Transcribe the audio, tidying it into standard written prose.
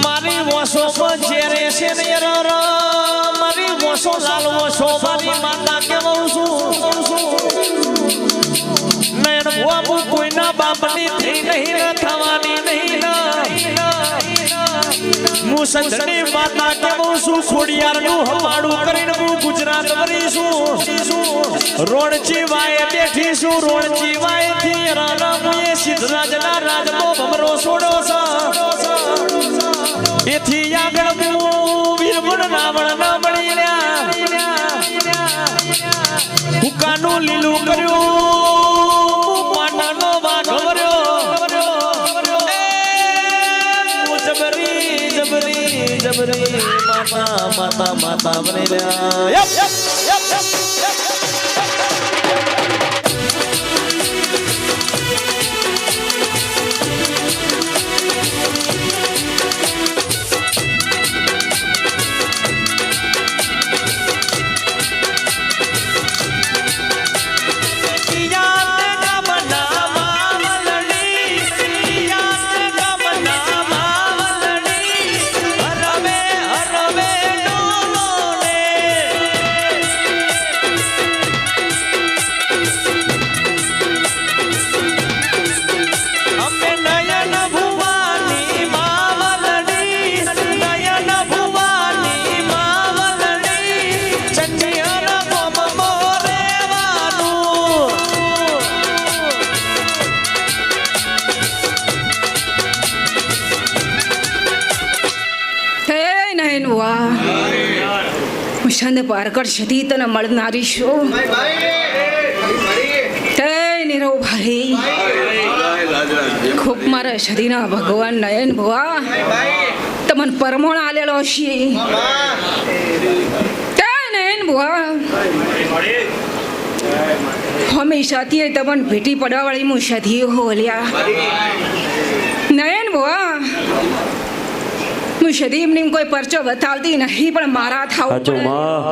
મારી વસો જેરે છે ને મારી વસો લાલ વસો મારી માતા કેવું છું નયન બાબુ કોઈના બાપની થઈ નહીં થવાની નહીં હું સંતની માતા કેવું છું ખોડિયારનું હવાડું કરીને હું ગુજરાત વરીશું રોણચી વાય બેઠી છું રોણચી વાય થી રાણાએ સિદ્ધરાજના રાજનો ભમરો છોડો છે એથી આગળ હું વીરગુણ રાવણ ના મળી રહ્યા હુકાનું લીલું કર્યું પાટાનો વાઘ વર્યો જબરી જબરી જબરી માતા માતા માતા બની રહ્યા છંદ પાર કરશે તને મળનારી શું નીરવ ભાઈ ખૂબ મારા શરીરના ભગવાન નયન ભુવા તમને પરમોણ આલેલો છે નયન ભુવા હંમેશાથી તમને ભેટી પડવા વાળી હું સધી હોલ્યા નયન ભુવા હું સદી એમની કોઈ પરચો બતાવતી નહીં પણ મારા થાવ